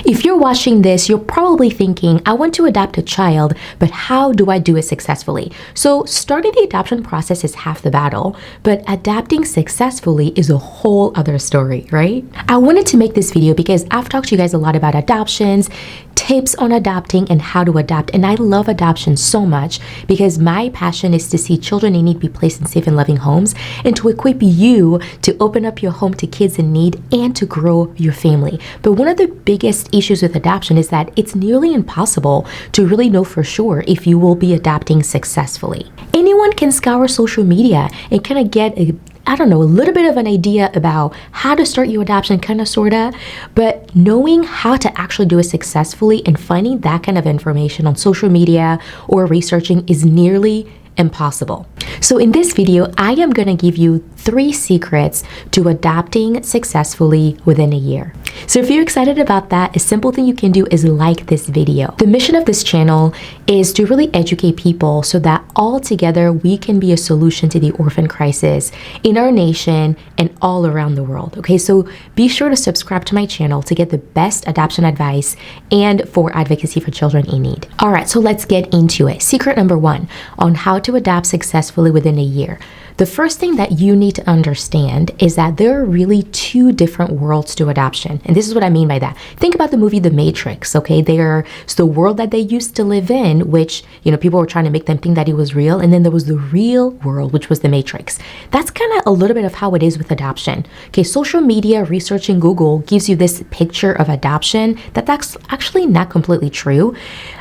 If you're watching this, you're probably thinking, I want to adopt a child, but how do I do it successfully? So starting the adoption process is half the battle, but adapting successfully is a whole other story, right? I wanted to make this video because I've talked to you guys a lot about adoptions, tips on adopting and how to adopt. And I love adoption so much because my passion is to see children in need be placed in safe and loving homes and to equip you to open up your home to kids in need and to grow your family. But one of the biggest issues with adoption is that it's nearly impossible to really know for sure if you will be adopting successfully. Anyone can scour social media and kind of get a little bit of an idea about how to start your adoption, kind of, sorta, but knowing how to actually do it successfully and finding that kind of information on social media or researching is nearly impossible. So in this video, I am going to give you 3 secrets to adopting successfully within a year. So if you're excited about that, a simple thing you can do is like this video. The mission of this channel is to really educate people so that all together we can be a solution to the orphan crisis in our nation and all around the world. Okay, so be sure to subscribe to my channel to get the best adoption advice and for advocacy for children in need. All right, so let's get into it. Secret number 1 on how to adopt successfully within a year. The first thing that you need to understand is that there are really 2 different worlds to adoption. And this is what I mean by that. Think about the movie The Matrix, okay? It's the world that they used to live in, which, people were trying to make them think that it was real. And then there was the real world, which was the Matrix. That's kind of a little bit of how it is with adoption. Okay, social media, research in Google gives you this picture of adoption that's actually not completely true.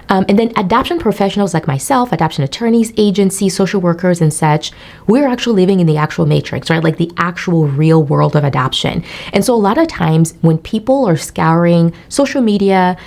And then adoption professionals like myself, adoption attorneys, agencies, social workers, and such, we're actually living in the actual matrix, right? Like the actual real world of adoption. And so a lot of times when people are scouring social media,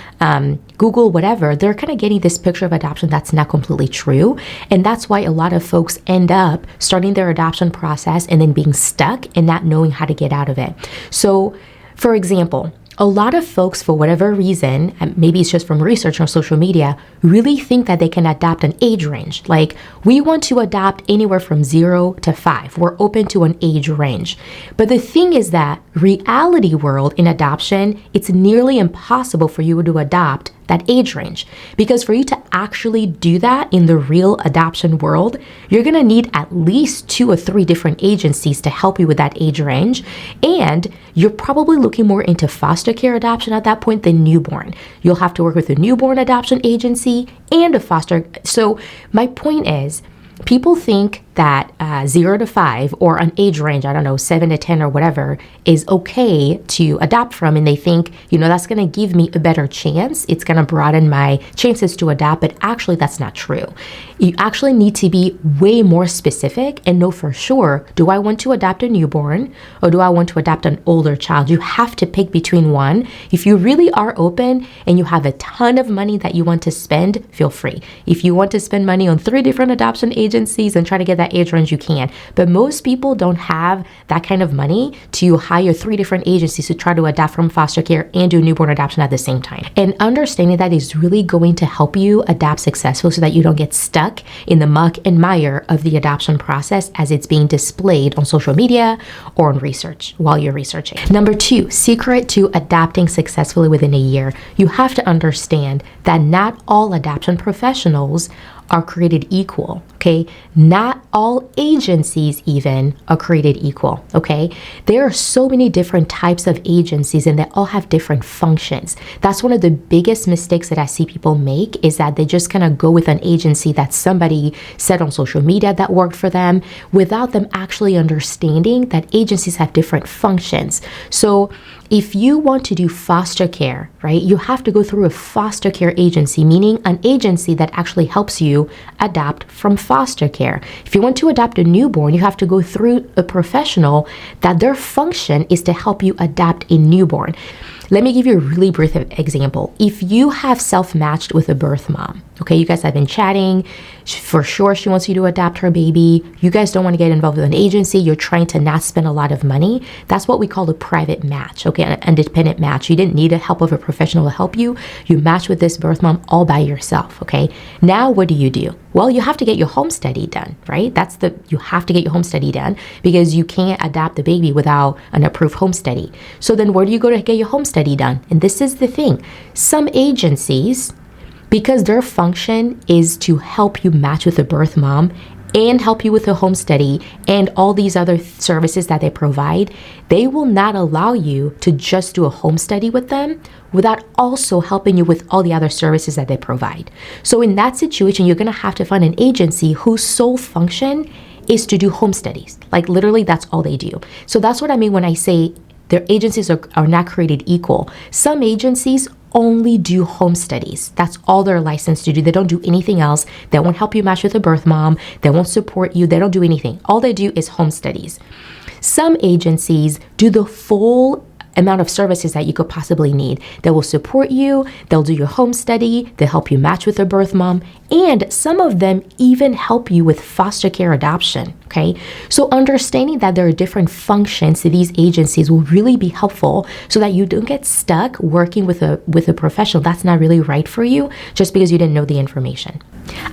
Google, whatever, they're kind of getting this picture of adoption that's not completely true. And that's why a lot of folks end up starting their adoption process and then being stuck and not knowing how to get out of it. So, for example, a lot of folks, for whatever reason, and maybe it's just from research on social media, really think that they can adopt an age range. Like, we want to adopt anywhere from 0 to 5. We're open to an age range. But the thing is that reality world in adoption, it's nearly impossible for you to adopt that age range. Because for you to actually do that in the real adoption world, you're gonna need at least 2 or 3 different agencies to help you with that age range. And you're probably looking more into foster care adoption at that point than newborn. You'll have to work with a newborn adoption agency and a foster. So my point is, people think that 0 to 5 or an age range, 7 to 10 or whatever, is okay to adopt from. And they think, that's going to give me a better chance. It's going to broaden my chances to adopt. But actually, that's not true. You actually need to be way more specific and know for sure, do I want to adopt a newborn or do I want to adopt an older child? You have to pick between one. If you really are open and you have a ton of money that you want to spend, feel free. If you want to spend money on 3 different adoption agencies and try to get that age range, you can. But most people don't have that kind of money to hire 3 different agencies to try to adopt from foster care and do newborn adoption at the same time. And understanding that is really going to help you adapt successfully so that you don't get stuck in the muck and mire of the adoption process as it's being displayed on social media or on research while you're researching. Number 2, secret to adapting successfully within a year. You have to understand that not all adoption professionals are created equal, okay? Not all agencies even are created equal, okay? There are so many different types of agencies and they all have different functions. That's one of the biggest mistakes that I see people make, is that they just kind of go with an agency that somebody said on social media that worked for them without them actually understanding that agencies have different functions. So if you want to do foster care, right, you have to go through a foster care agency, meaning an agency that actually helps you adopt from foster care. If you want to adopt a newborn, you have to go through a professional that their function is to help you adopt a newborn. Let me give you a really brief example. If you have self-matched with a birth mom, okay, you guys have been chatting, for sure she wants you to adopt her baby, you guys don't want to get involved with an agency, you're trying to not spend a lot of money, that's what we call a private match, okay, an independent match. You didn't need the help of a professional to help you. You match with this birth mom all by yourself, okay? Now what do? Well, you have to get your home study done, right? You have to get your home study done because you can't adopt the baby without an approved home study. So then where do you go to get your home study study done. And this is the thing. Some agencies, because their function is to help you match with a birth mom and help you with a home study and all these other services that they provide, they will not allow you to just do a home study with them without also helping you with all the other services that they provide. So in that situation, you're gonna have to find an agency whose sole function is to do home studies. Like literally that's all they do. So that's what I mean when I say their agencies are not created equal. Some agencies only do home studies. That's all they're licensed to do. They don't do anything else. They won't help you match with a birth mom. They won't support you. They don't do anything. All they do is home studies. Some agencies do the full amount of services that you could possibly need. They will support you, they'll do your home study, they'll help you match with a birth mom, and some of them even help you with foster care adoption, okay? So understanding that there are different functions to these agencies will really be helpful so that you don't get stuck working with a professional that's not really right for you just because you didn't know the information.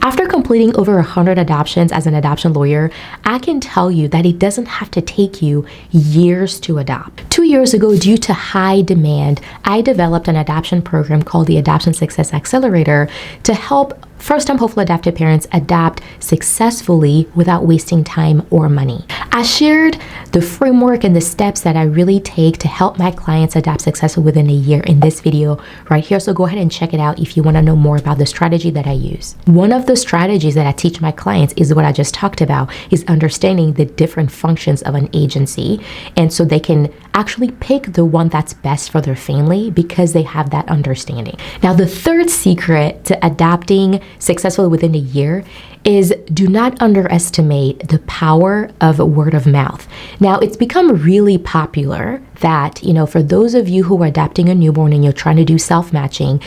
After completing over 100 adoptions as an adoption lawyer, I can tell you that it doesn't have to take you years to adopt. 2 years ago, due to high demand, I developed an adoption program called the Adoption Success Accelerator to help first-time hopeful adoptive parents adopt successfully without wasting time or money. I shared the framework and the steps that I really take to help my clients adopt successfully within a year in this video right here. So go ahead and check it out if you want to know more about the strategy that I use. One of the strategies that I teach my clients is what I just talked about, is understanding the different functions of an agency. And so they can actually pick the one that's best for their family because they have that understanding. Now, the third secret to adopting successfully within a year is do not underestimate the power of word of mouth. Now, it's become really popular that, for those of you who are adopting a newborn and you're trying to do self-matching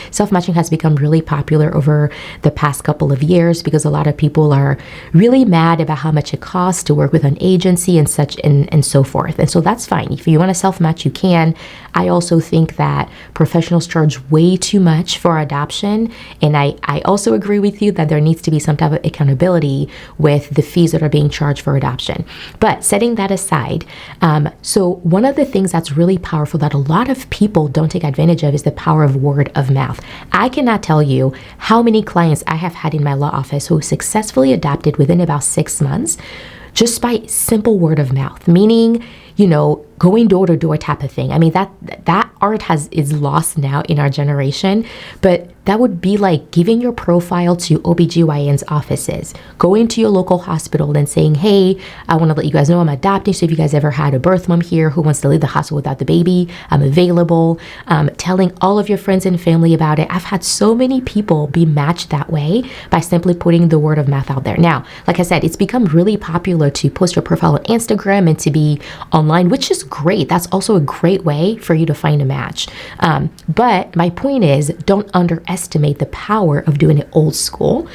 has become really popular over the past couple of years because a lot of people are really mad about how much it costs to work with an agency and such and so forth. And so that's fine. If you want to self-match, you can. I also think that professionals charge way too much for adoption. And I also agree with you that there needs to be some type of accountability with the fees that are being charged for adoption. But setting that aside, so one of the things that's really powerful that a lot of people don't take advantage of is the power of word of mouth. I cannot tell you how many clients I have had in my law office who successfully adopted within about 6 months just by simple word of mouth, meaning, going door to door type of thing. I mean, that art is lost now in our generation, but that would be like giving your profile to OBGYN's offices, going to your local hospital and saying, hey, I want to let you guys know I'm adopting. So if you guys ever had a birth mom here who wants to leave the hospital without the baby, I'm available. Telling all of your friends and family about it. I've had so many people be matched that way by simply putting the word of mouth out there. Now, like I said, it's become really popular to post your profile on Instagram and to be online, which is great. That's also a great way for you to find a match. But my point is, don't underestimate the power of doing it old school,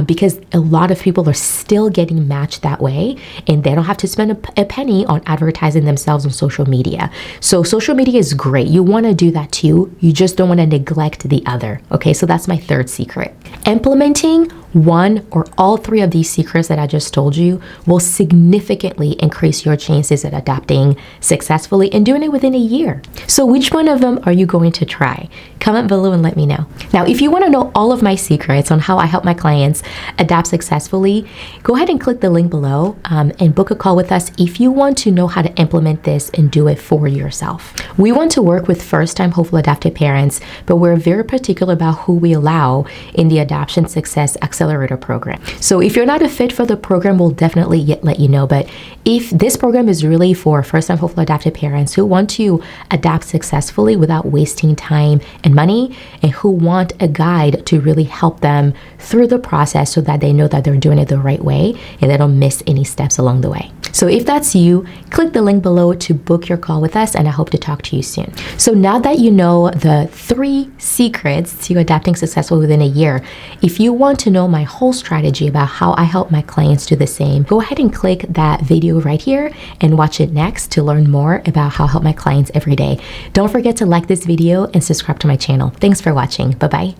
because a lot of people are still getting matched that way and they don't have to spend a penny on advertising themselves on social media. So social media is great. You want to do that too. You just don't want to neglect the other. Okay, so that's my third secret. Implementing one or all three of these secrets that I just told you will significantly increase your chances at adopting successfully and doing it within a year. So which one of them are you going to try? Comment below and let me know. Now, if you want to know all of my secrets on how I help my clients adopt successfully, go ahead and click the link below and book a call with us if you want to know how to implement this and do it for yourself. We want to work with first-time hopeful adoptive parents, but we're very particular about who we allow in the Adoption Success Accelerator program. So if you're not a fit for the program, we'll definitely let you know. But if this program is really for first-time hopeful adoptive parents who want to adopt successfully without wasting time and money, and who want a guide to really help them through the process so that they know that they're doing it the right way and they don't miss any steps along the way. So if that's you, click the link below to book your call with us, and I hope to talk to you soon. So now that you know the 3 secrets to adapting successfully within a year, if you want to know my whole strategy about how I help my clients do the same, go ahead and click that video right here and watch it next to learn more about how I help my clients every day. Don't forget to like this video and subscribe to my channel. Thanks for watching. Bye-bye.